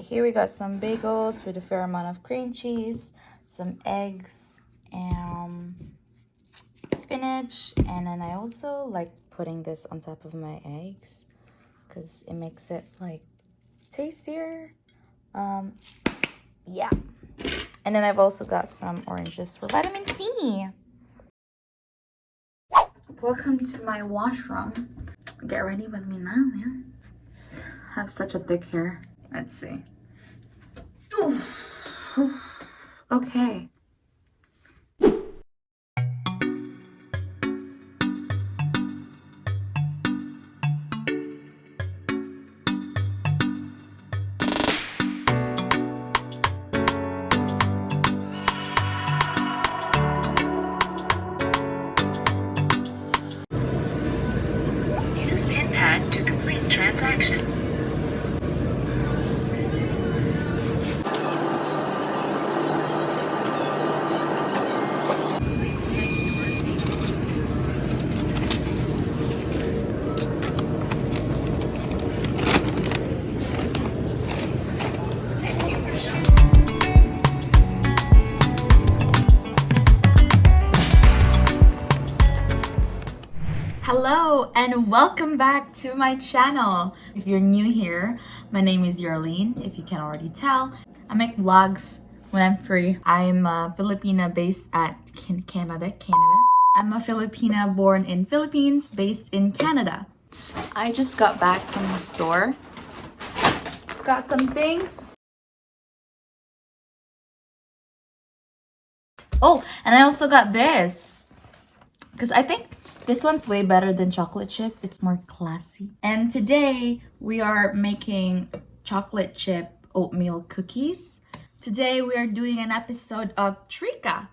Here we got some bagels with a fair amount of cream cheese, some eggs, and spinach. And then I also like putting this on top of my eggs because it makes it like tastier. Yeah. And then I've also got some oranges for vitamin C. Welcome to my washroom. Get ready with me now, man. I have such a thick hair. Let's see. Oof. Okay. Use PIN pad to complete transaction. Please take your seat. Thank you for shopping. Hello and welcome back to my channel. If you're new here, my name is Yorlene. If you can't already tell, I make vlogs when I'm free. I'm a Filipina based at Canada. I'm a Filipina born in Philippines, based in Canada. I just got back from the store. Got some things. Oh, and I also got this because I think this one's way better than chocolate chip. It's more classy. And today we are making chocolate chip oatmeal cookies. Today we are doing an episode of Trika.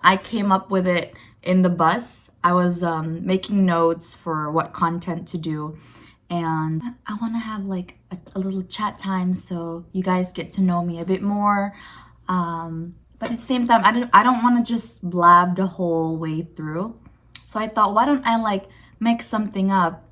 I came up with it in the bus. I was making notes for what content to do. And I want to have like a little chat time so you guys get to know me a bit more. But at the same time, I don't want to just blab the whole way through. So I thought, why don't I like make something up,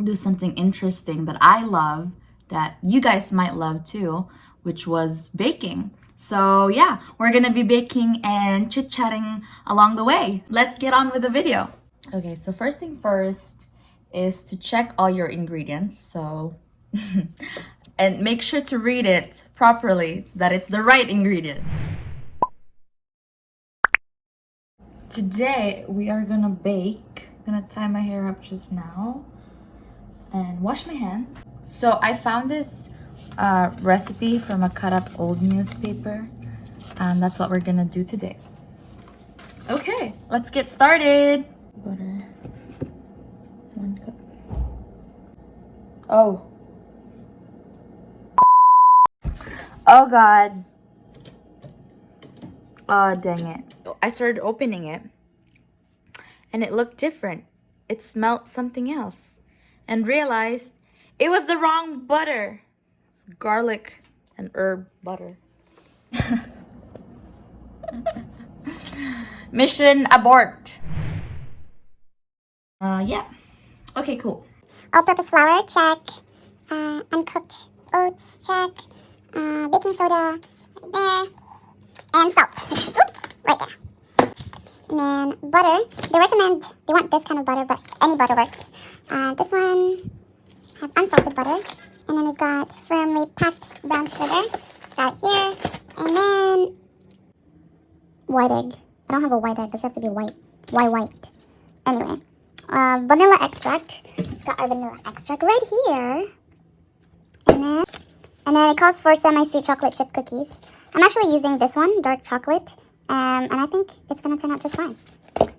do something interesting that I love, that you guys might love too, which was baking. So yeah, we're gonna be baking and chit-chatting along the way. Let's get on with the video. Okay, so first thing first is to check all your ingredients. So, and make sure to read it properly, so that it's the right ingredient. Today we are gonna bake. I'm gonna tie my hair up just now and wash my hands. So I found this recipe from a cut up old newspaper, and that's what we're gonna do today. Okay, let's get started. Butter, 1 cup. Oh God. Oh, dang it. I started opening it and it looked different. It smelled something else and realized it was the wrong butter. It's garlic and herb butter. Mission abort. Yeah. Okay, cool. All-purpose flour, check. Uncooked oats, check. Baking soda, right there. And salt, right there. And then butter. They want this kind of butter, but any butter works. This one, I have unsalted butter. And then we've got firmly packed brown sugar. Got it here. And then white egg. I don't have a white egg. Does it have to be white? Why white? Anyway, vanilla extract. Got our vanilla extract right here. And then it calls for semi-sweet chocolate chip cookies. I'm actually using this one, dark chocolate, and I think it's gonna turn out just fine.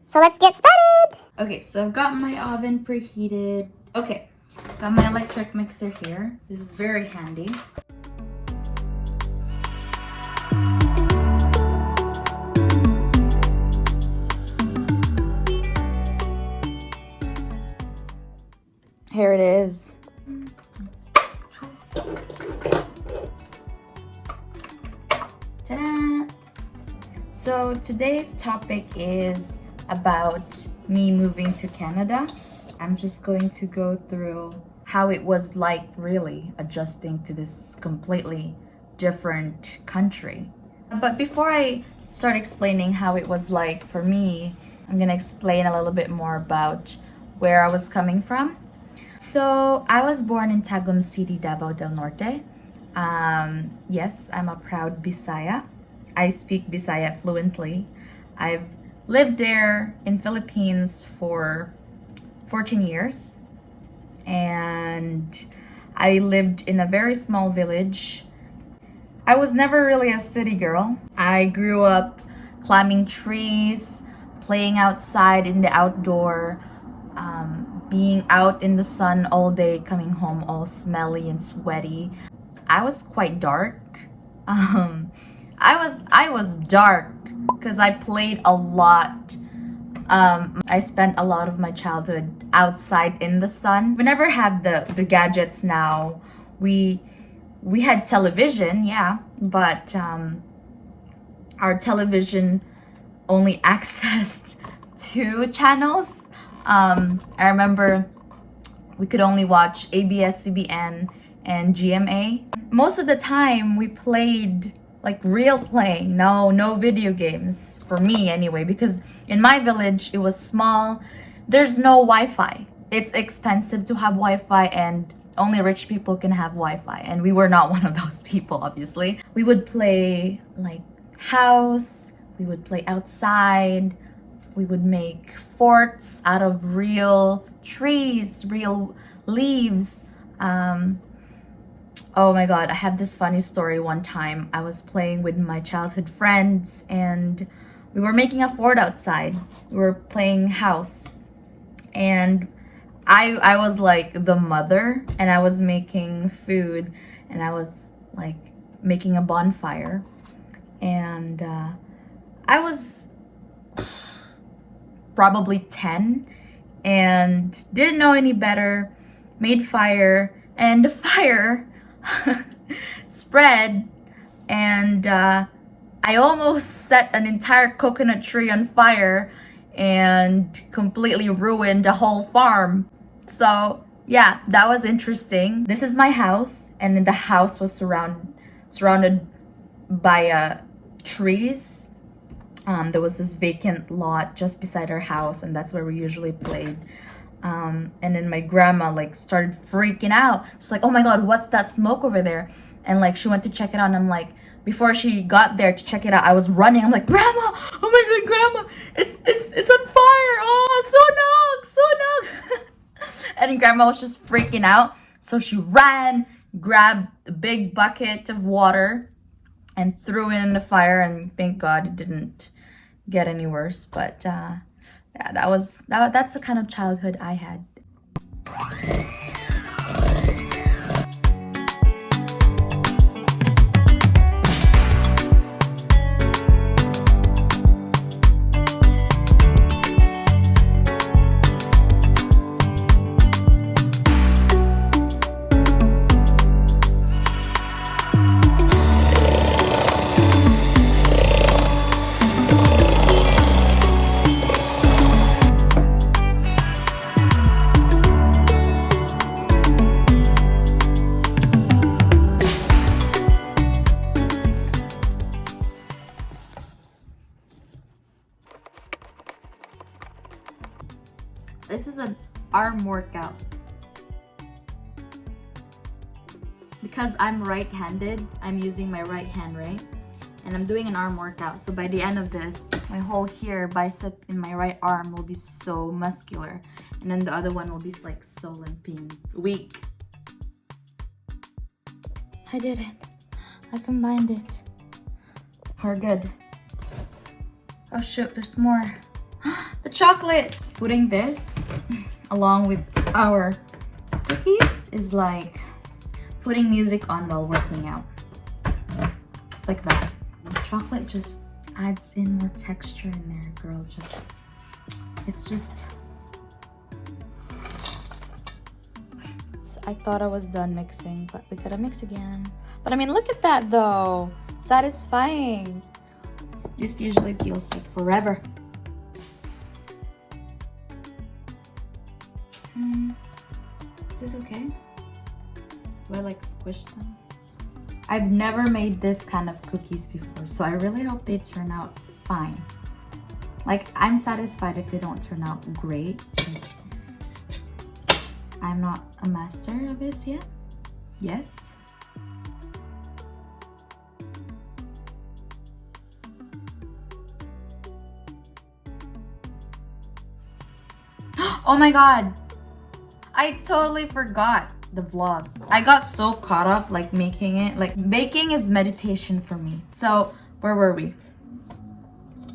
So let's get started! Okay, so I've got my oven preheated. Okay, got my electric mixer here. This is very handy. Here it is. Ta-da! So today's topic is about me moving to Canada. I'm just going to go through how it was like really adjusting to this completely different country. But before I start explaining how it was like for me, I'm gonna explain a little bit more about where I was coming from. So I was born in Tagum City, Davao del Norte. Yes, I'm a proud Bisaya. I speak Bisaya fluently. I've lived there in Philippines for 14 years, and I lived in a very small village. I was never really a city girl. I grew up climbing trees, playing outside in the outdoor, being out in the sun all day, coming home all smelly and sweaty. I was quite dark. I was dark because I played a lot. I spent a lot of my childhood outside in the sun. We never had the gadgets now. We had television, yeah, but our television only accessed 2 channels. I remember we could only watch ABS-CBN and GMA. Most of the time we played like real playing, no video games for me anyway, because in my village it was small. There's no Wi-Fi. It's expensive to have Wi-Fi, and only rich people can have Wi-Fi, and we were not one of those people, obviously. We would play like house, we would play outside, we would make forts out of real trees, real leaves. Oh my god, I have this funny story. One time I was playing with my childhood friends and we were making a fort outside. We were playing house, and I was like the mother, and I was making food, and I was like making a bonfire, and I was probably 10 and didn't know any better. Made fire, and the fire spread, and I almost set an entire coconut tree on fire and completely ruined the whole farm. So yeah, that was interesting. This is my house, and the house was surrounded by trees. There was this vacant lot just beside our house, and that's where we usually played. And then my grandma like started freaking out. She's like, "Oh my god, what's that smoke over there?" And like she went to check it out, and I'm like, before she got there to check it out, I was running. I'm like, "Grandma, oh my god, grandma, it's on fire. Oh, so nog. And grandma was just freaking out. So she ran, grabbed a big bucket of water and threw it in the fire, and thank god it didn't get any worse. But yeah, that's the kind of childhood I had. This is an arm workout. Because I'm right-handed, I'm using my right hand, right? And I'm doing an arm workout. So by the end of this, my whole here bicep in my right arm will be so muscular. And then the other one will be like so limping, weak. I did it. I combined it. We're good. Oh shoot, there's more. The chocolate! Putting this along with our cookies is like putting music on while working out. It's like that. Chocolate just adds in more texture in there, girl. It's just... I thought I was done mixing, but we gotta mix again. But I mean, look at that though. Satisfying. This usually feels like forever. this okay? Do I like squish them? I've never made this kind of cookies before, so I really hope they turn out fine. Like, I'm satisfied if they don't turn out great. I'm not a master of this yet. Oh my god! I totally forgot the vlog. I got so caught up like making it. Like, baking is meditation for me. So, where were we?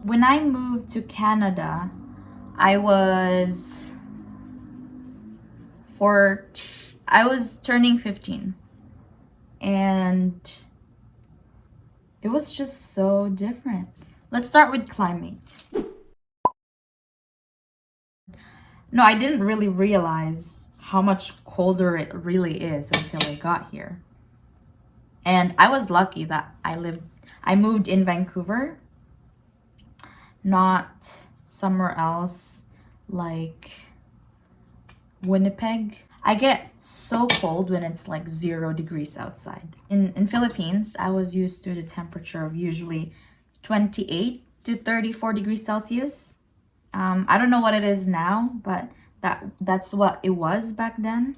When I moved to Canada, I was turning 15. And it was just so different. Let's start with climate. No, I didn't really realize how much colder it really is until I got here. And I was lucky that I moved in Vancouver, not somewhere else like Winnipeg. I get so cold when it's like 0 degrees outside. In Philippines, I was used to the temperature of usually 28 to 34 degrees Celsius. I don't know what it is now, but that's what it was back then.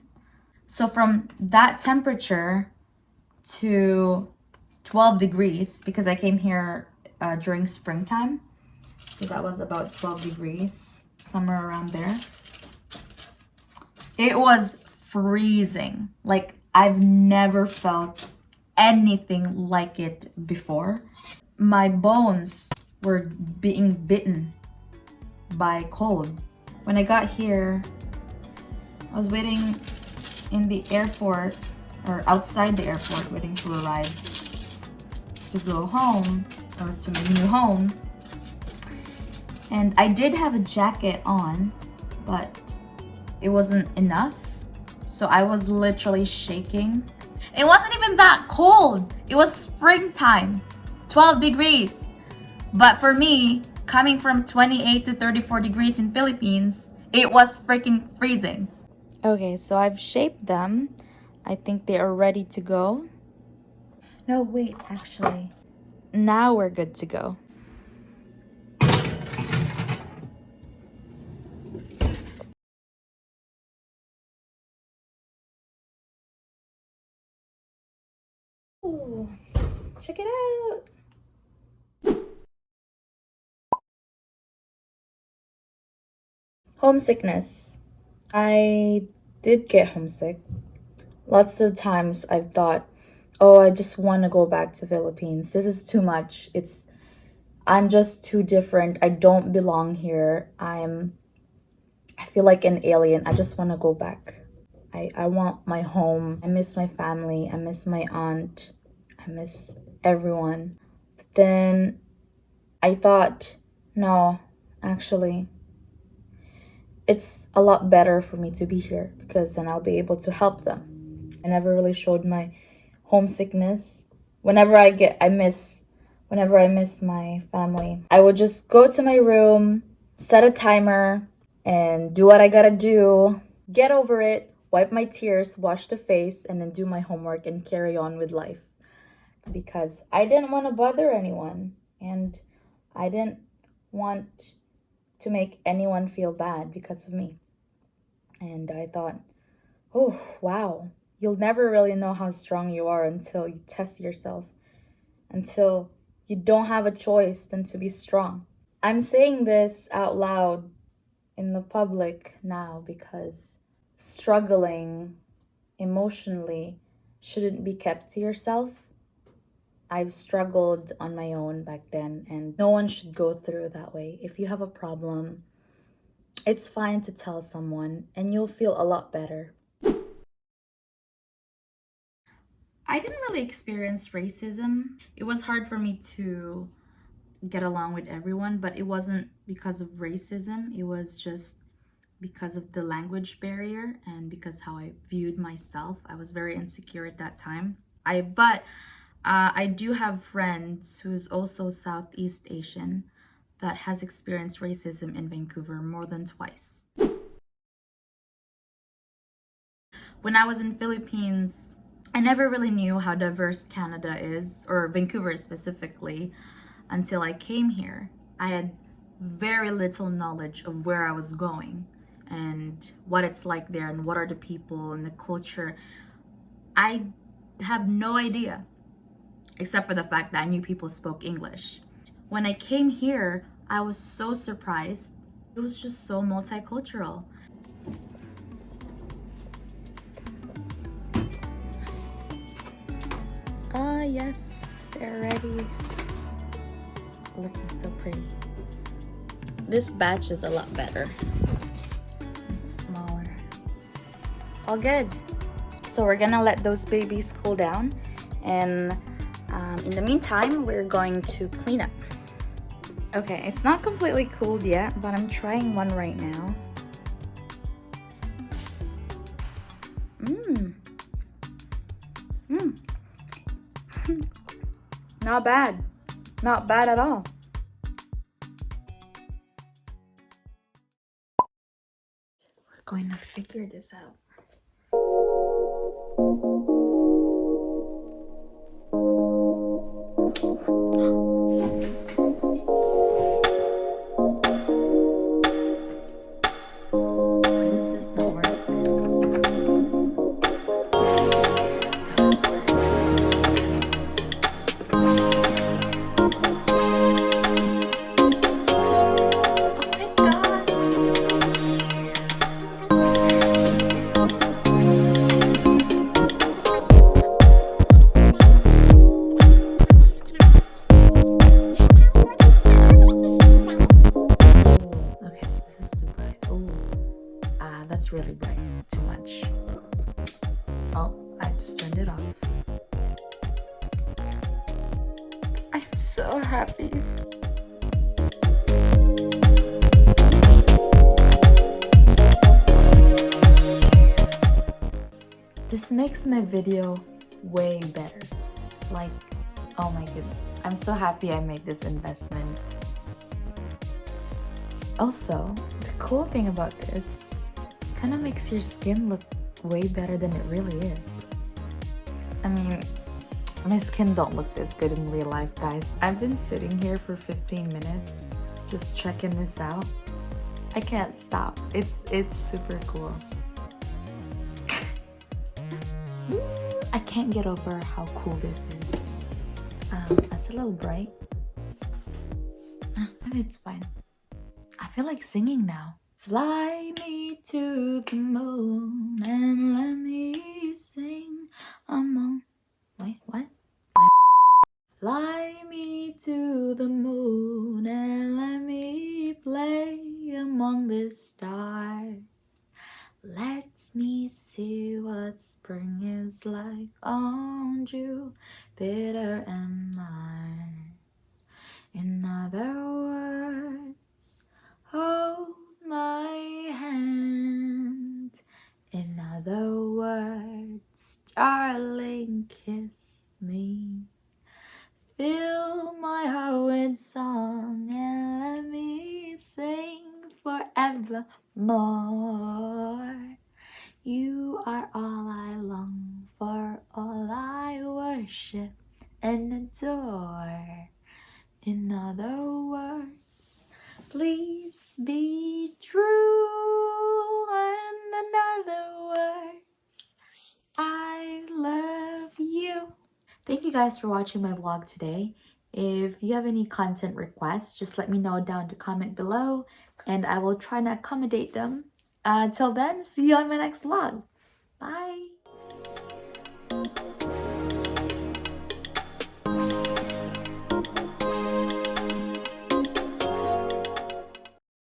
So from that temperature to 12 degrees, because I came here during springtime, so that was about 12 degrees, somewhere around there. It was freezing. Like, I've never felt anything like it before. My bones were being bitten by cold. When I got here, I was waiting in the airport, or outside the airport, waiting to arrive to go home, or to my new home. And I did have a jacket on, but it wasn't enough. So I was literally shaking. It wasn't even that cold. It was springtime, 12 degrees. But for me, coming from 28 to 34 degrees in Philippines, it was freaking freezing. Okay, so I've shaped them. I think they are ready to go. No, wait, actually. Now we're good to go. Ooh, check it out. Homesickness. I did get homesick. Lots of times I've thought, oh, I just want to go back to Philippines. This is too much. I'm just too different. I don't belong here. I feel like an alien. I just want to go back. I want my home. I miss my family. I miss my aunt. I miss everyone. But then I thought, no, actually, it's a lot better for me to be here because then I'll be able to help them. I never really showed my homesickness. Whenever I miss my family, I would just go to my room, set a timer, and do what I gotta do, get over it, wipe my tears, wash the face, and then do my homework and carry on with life. Because I didn't want to bother anyone, and I didn't want to make anyone feel bad because of me. And I thought, oh, wow, you'll never really know how strong you are until you test yourself, until you don't have a choice than to be strong. I'm saying this out loud in the public now because struggling emotionally shouldn't be kept to yourself. I've struggled on my own back then, and no one should go through that way. If you have a problem, it's fine to tell someone and you'll feel a lot better. I didn't really experience racism. It was hard for me to get along with everyone, but it wasn't because of racism. It was just because of the language barrier and because how I viewed myself. I was very insecure at that time. I do have friends who's also Southeast Asian that has experienced racism in Vancouver more than twice. When I was in Philippines, I never really knew how diverse Canada is, or Vancouver specifically, until I came here. I had very little knowledge of where I was going and what it's like there and what are the people and the culture. I have no idea, except for the fact that I knew people spoke English. When I came here, I was so surprised. It was just so multicultural. Ah, yes, they're ready. Looking so pretty. This batch is a lot better. It's smaller. All good. So we're gonna let those babies cool down, and in the meantime, we're going to clean up. Okay, it's not completely cooled yet, but I'm trying one right now. Not bad. Not bad at all. We're going to figure this out. Why does this not work? That's really bright. Too much. Oh, I just turned it off. I'm so happy. This makes my video way better. Like, oh my goodness. I'm so happy I made this investment. Also, the cool thing about this kind of makes your skin look way better than it really is. I mean, my skin don't look this good in real life, guys. I've been sitting here for 15 minutes just checking this out. I can't stop. It's super cool. I can't get over how cool this is. That's a little bright. It's fine. I feel like singing now. Fly me to the moon and let me sing among... Wait, what? Fly me to the moon and let me play among the stars. Let me see what spring is like on Jupiter and Mars. In other words, hold my hand. In other words, darling, kiss me. Fill my heart with song and let me sing forevermore. You are all I long for, all I worship and adore. In other words, please be true. And in other words, I love you. Thank you guys for watching my vlog today. If you have any content requests, just let me know down in the comment below and I will try to accommodate them. Till then, see you on my next vlog. Bye!